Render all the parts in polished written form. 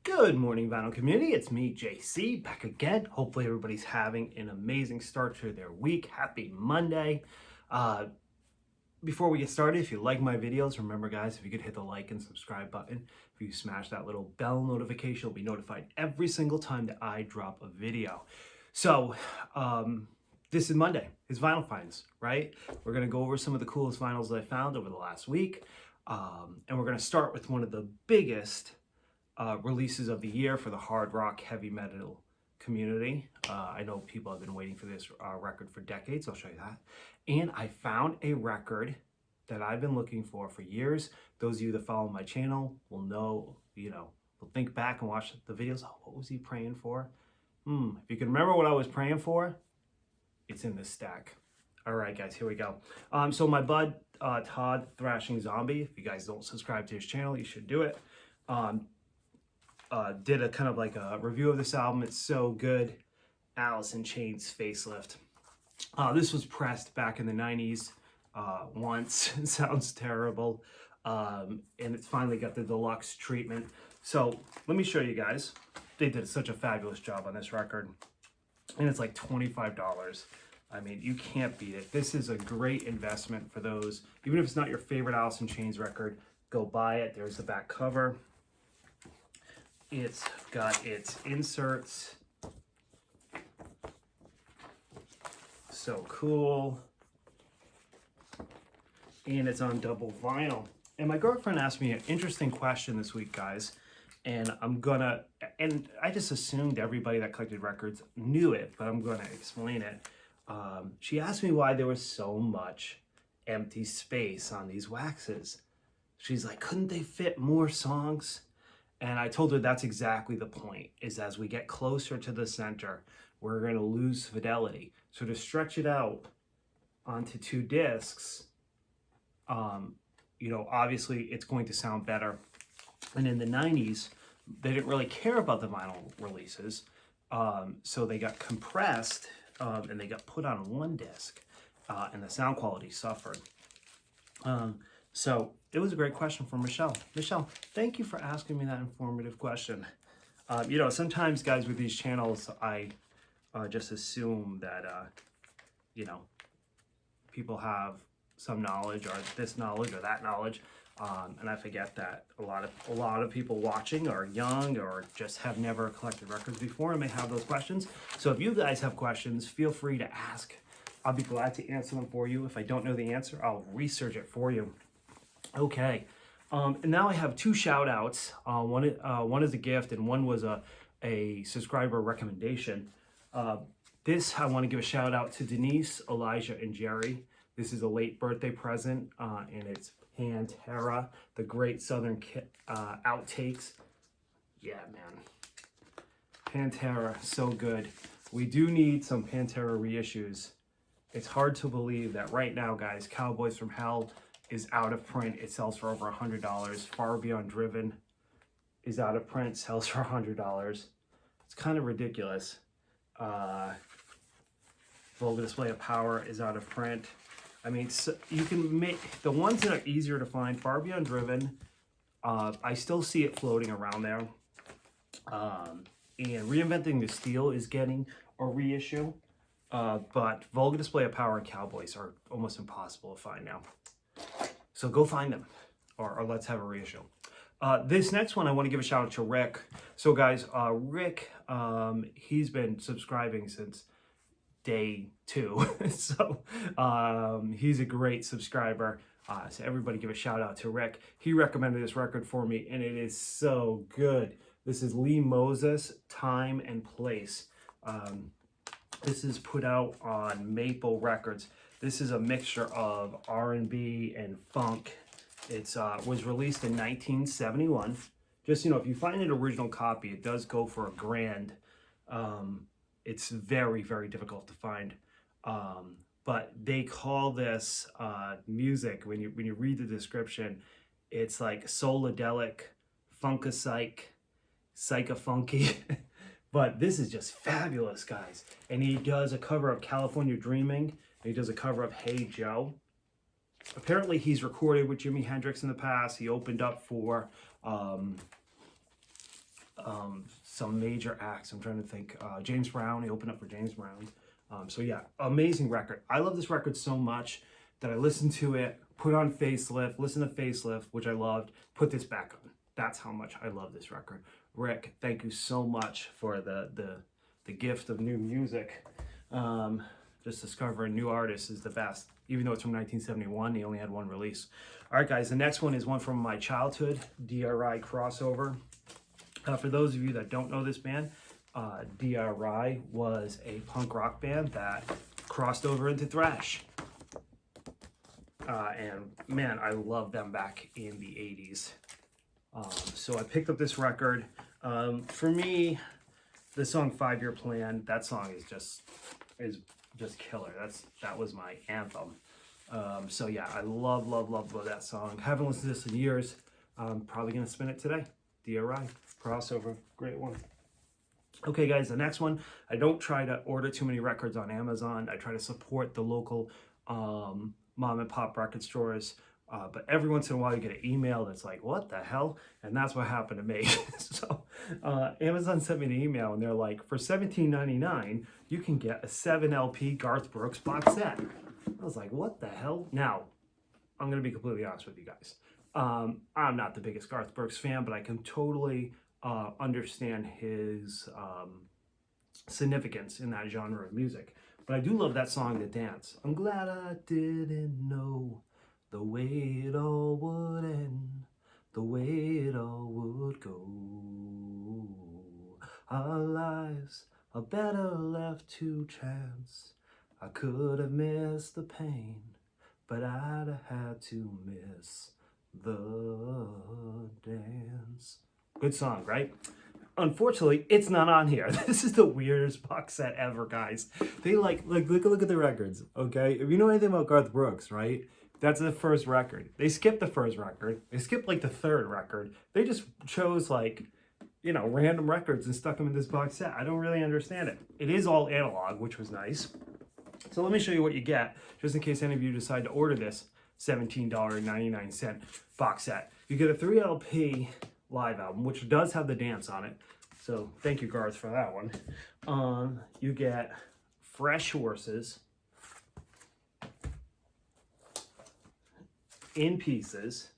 Good morning, vinyl community. It's me, JC, back again. Hopefully everybody's having an amazing start to their week. Happy Monday. Uh, Before we get started, if you like my videos, remember guys, if you could hit the like and subscribe button. If you smash that little bell notification, you'll be notified every single time that I drop a video. So, this is Monday. It's Vinyl Finds, right? We're going to go over some of the coolest vinyls that I found over the last week. And we're going to start with one of the biggest releases of the year for the hard rock heavy metal community. I know people have been waiting for this record for decades. I'll show you that. And I found a record that I've been looking for years. Those of you that follow my channel will know, will think back and watch the videos. Oh, what was he praying for? If you can remember what I was praying for, it's in this stack. All right, guys, here we go. So my bud, Todd Thrashing Zombie, if you guys don't subscribe to his channel, you should do it. Did a kind of like a review of this album. It's so good. Alice in Chains Facelift. This was pressed back in the 90s once. It sounds terrible. And it's finally got the deluxe treatment. So let me show you guys. They did such a fabulous job on this record. And it's like $25. I mean, you can't beat it. This is a great investment for those. Even if it's not your favorite Alice in Chains record, go buy it. There's the back cover. It's got its inserts. So cool. And it's on double vinyl. And my girlfriend asked me an interesting question this week, guys. And and I just assumed everybody that collected records knew it, but I'm gonna explain it. She asked me why there was so much empty space on these waxes. She's like, couldn't they fit more songs? And I told her that's exactly the point, is as we get closer to the center, we're going to lose fidelity. So to stretch it out onto 2 discs, obviously it's going to sound better. And in the 90s, they didn't really care about the vinyl releases. So they got compressed and they got put on 1 disc and the sound quality suffered. So it was a great question from Michelle. Michelle, thank you for asking me that informative question. Sometimes guys with these channels, I just assume that, people have some knowledge or this knowledge or that knowledge. And I forget that a lot of people watching are young or just have never collected records before and may have those questions. So if you guys have questions, feel free to ask. I'll be glad to answer them for you. If I don't know the answer, I'll research it for you. Okay, and now I have 2 shout outs. One is a gift and one was a subscriber recommendation. This, I want to give a shout out to Denise, Elijah, and Jerry. This is a late birthday present, and it's Pantera, the Great Southern Outtakes. Yeah, man. Pantera, so good. We do need some Pantera reissues. It's hard to believe that right now, guys, Cowboys from Hell is out of print. It sells for over $100. Far Beyond Driven is out of print, sells for $100. It's kind of ridiculous. Vulgar Display of Power is out of print. I mean, so you can make the ones that are easier to find. Far Beyond Driven, I still see it floating around there. And Reinventing the Steel is getting a reissue. But Vulgar Display of Power and Cowboys are almost impossible to find now. So go find them, or let's have a reissue. This next one, I want to give a shout out to Rick. So guys, Rick, he's been subscribing since day 2. So he's a great subscriber. So everybody give a shout out to Rick. He recommended this record for me, and it is so good. This is Lee Moses, Time and Place. This is put out on Maple Records. This is a mixture of R&B and funk. It was released in 1971. Just, if you find an original copy, it does go for $1,000. It's very, very difficult to find. But they call this music, when you read the description, it's like soul-adelic, funk-a-psych, psych-a-funky. But this is just fabulous, guys. And he does a cover of California Dreaming. And he does a cover of Hey Joe. Apparently, he's recorded with Jimi Hendrix in the past. He opened up for some major acts. I'm trying to think. James Brown, he opened up for James Brown. So yeah, amazing record. I love this record so much that I listened to it, put on Facelift, listen to Facelift, which I loved, put this back on. That's how much I love this record. Rick, thank you so much for the gift of new music. Just discovering new artists is the best. Even though it's from 1971, he only had one release. All right, guys, the next one is one from my childhood, DRI Crossover. For those of you that don't know this band, DRI was a punk rock band that crossed over into thrash. And man, I love them back in the 80s. So I picked up this record. For me, the song 5-Year Plan, that song is just killer. That was my anthem. So yeah, I love that song. Haven't listened to this in years. I'm probably gonna spin it today. DRI Crossover, great one. Okay, guys, the next one, I don't try to order too many records on Amazon. I try to support the local mom and pop record stores. But every once in a while you get an email that's like, what the hell? And that's what happened to me. So Amazon sent me an email and they're like, for $17.99, you can get a 7 LP Garth Brooks box set. I was like, what the hell? Now, I'm going to be completely honest with you guys. I'm not the biggest Garth Brooks fan, but I can totally understand his significance in that genre of music. But I do love that song, The Dance. I'm glad I didn't know the way it all would end, the way it all would go. Our lives are better left to chance. I could have missed the pain, but I'd have had to miss the dance. Good song, right? Unfortunately, it's not on here. This is the weirdest box set ever, guys. They look at the records, okay? If you know anything about Garth Brooks, right? That's the first record. They skipped the first record. They skipped like the third record. They just chose like, you know, random records and stuck them in this box set. I don't really understand it. It is all analog, which was nice. So let me show you what you get, just in case any of you decide to order this $17.99 box set. You get a 3 LP live album, which does have The Dance on it. So thank you, Garth, for that one. You get Fresh Horses, In Pieces,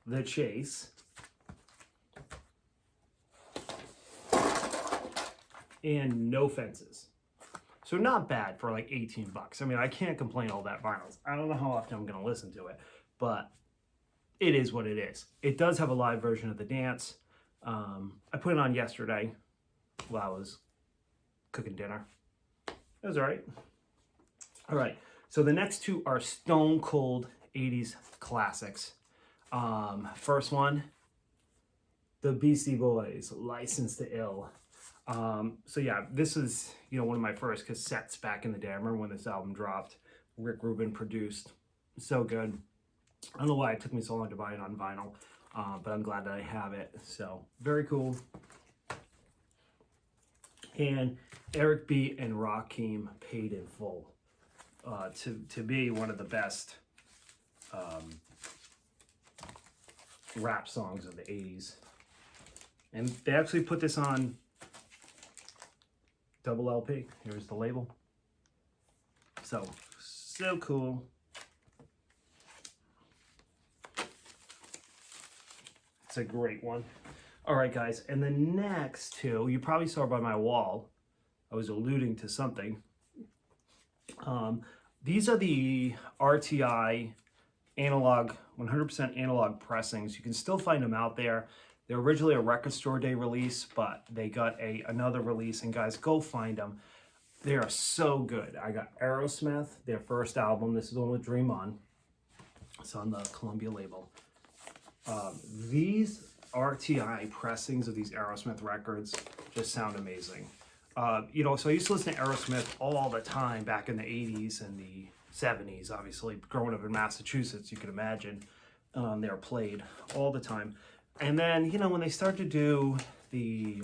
The Chase, and No Fences. So not bad for like 18 bucks. I mean, I can't complain all that vinyls. I don't know how often I'm going to listen to it, but it is what it is. It does have a live version of The Dance. I put it on yesterday while I was cooking dinner. It was all right. All right, so the next two are stone cold 80s classics. First one, the Beastie Boys, License to Ill. So yeah, this is, you know, one of my first cassettes back in the day. I remember when this album dropped. Rick Rubin produced. So good. I don't know why it took me so long to buy it on vinyl, but I'm glad that I have it. So very cool. And Eric B. and Rakim, Paid in Full. To be one of the best rap songs of the 80s. And they actually put this on double LP. Here's the label. So cool. It's a great one. All right, guys. And the next two, you probably saw by my wall. I was alluding to something. These are the RTI analog, 100% analog pressings. You can still find them out there. They're originally a Record Store Day release, but they got another release, and guys, go find them. They are so good. I got Aerosmith, their first album. This is the one with Dream On. It's on the Columbia label. These RTI pressings of these Aerosmith records just sound amazing. You know, so I used to listen to Aerosmith all the time back in the 80s and the 70s, obviously. Growing up in Massachusetts, you can imagine, they were played all the time. And then, you know, when they start to do the,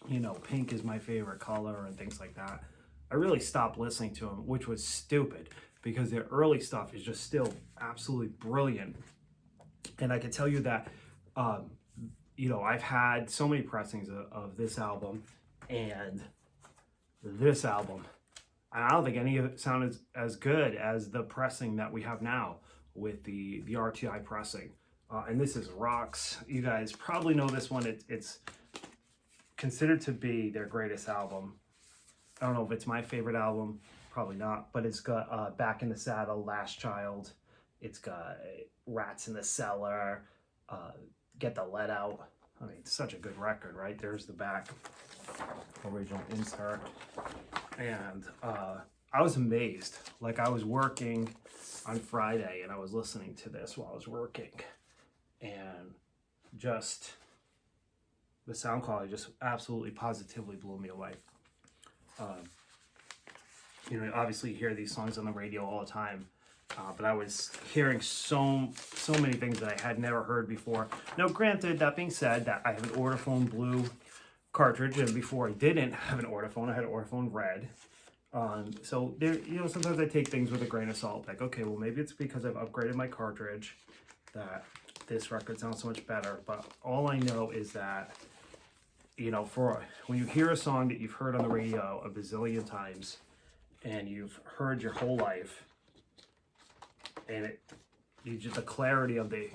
you know, pink is my favorite color and things like that, I really stopped listening to them, which was stupid because their early stuff is just still absolutely brilliant. And I can tell you that, you know, I've had so many pressings of this album and this album. I don't think any of it sounded as good as the pressing that we have now with the RTI pressing. And this is rocks. You guys probably know this one. It's considered to be their greatest album. I don't know if it's my favorite album, probably not, but it's got Back in the Saddle, Last Child. It's got Rats in the Cellar, Get the Lead Out. I mean, it's such a good record, right? There's the back original insert. And I was amazed. Like, I was working on Friday and I was listening to this while I was working, and just the sound quality just absolutely positively blew me away. You know, obviously you hear these songs on the radio all the time, but I was hearing so many things that I had never heard before. Now, granted, that being said, that I have an Ortophone Blue cartridge, and before I didn't have an Ortophone, I had an Ortophone Red. So there, you know, sometimes I take things with a grain of salt. Like, okay, well, maybe it's because I've upgraded my cartridge that this record sounds so much better. But all I know is that, you know, for when you hear a song that you've heard on the radio a bazillion times and you've heard your whole life, and the clarity of the,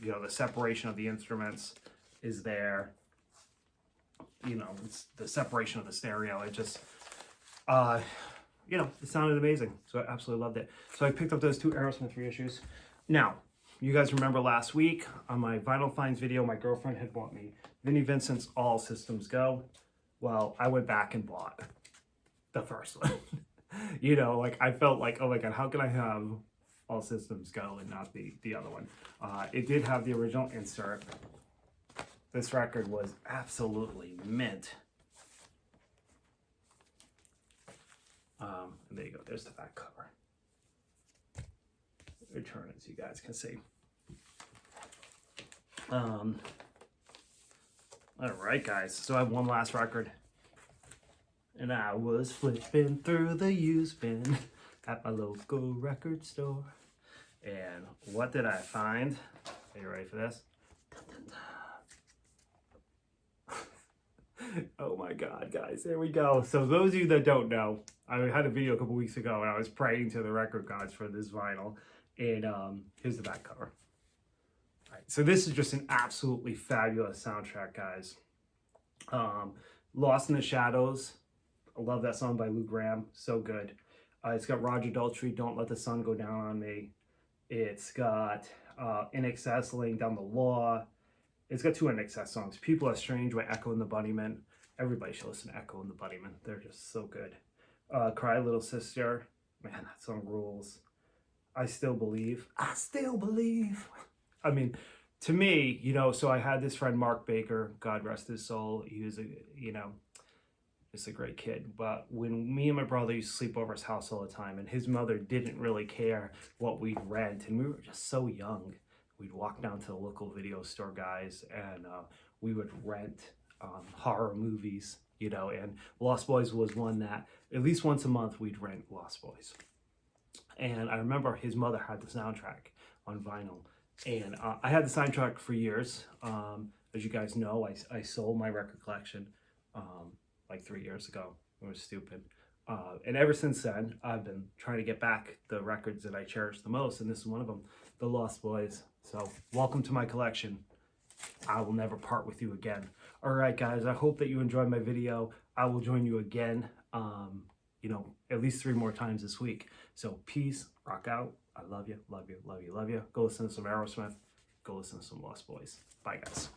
you know, the separation of the instruments is there. You know, it's the separation of the stereo. It just, you know, it sounded amazing. So I absolutely loved it. So I picked up those 2 Aerosmith reissues. Now, you guys remember last week on my Vinyl Finds video, my girlfriend had bought me Vinnie Vincent's All Systems Go. Well, I went back and bought the first one. You know, like, I felt like, oh my God, how can I have All Systems Go and not the other one? It did have the original insert. This record was absolutely mint. And there you go, there's the back cover. Return it so you guys can see. All right, guys, so I have one last record. And I was flipping through the used bin at my local record store. And what did I find? Are you ready for this? Dun, dun, dun. Oh my God, guys, there we go. So those of you that don't know, I had a video a couple weeks ago and I was praying to the record gods for this vinyl. And here's the back cover. All right, so this is just an absolutely fabulous soundtrack, guys. Lost in the Shadows. I love that song by Lou Gramm. So good. It's got Roger Daltrey, Don't Let the Sun Go Down on Me. It's got In Excess, Laying Down the Law. It's got 2 In Excess songs. People Are Strange by Echo and the Bunnymen. Everybody should listen to Echo and the Bunnymen. They're just so good. Cry Little Sister. Man, that song rules. I Still Believe. I Still Believe. I mean, to me, you know, so I had this friend, Mark Baker, God rest his soul. He was, you know, just a great kid. But when me and my brother used to sleep over his house all the time, and his mother didn't really care what we'd rent, and we were just so young, we'd walk down to the local video store, guys, and we would rent horror movies, you know, and Lost Boys was one that at least once a month we'd rent Lost Boys. And I remember his mother had the soundtrack on vinyl, and I had the soundtrack for years. As you guys know, I sold my record collection like 3 years ago. It was stupid. And ever since then, I've been trying to get back the records that I cherish the most, and this is one of them, the Lost Boys. So welcome to my collection. I will never part with you again. All right, guys, I hope that you enjoyed my video. I will join you again, you know, at least 3 more times this week. So peace, rock out. I love you, love you, love you, love you. Go listen to some Aerosmith. Go listen to some Lost Boys. Bye, guys.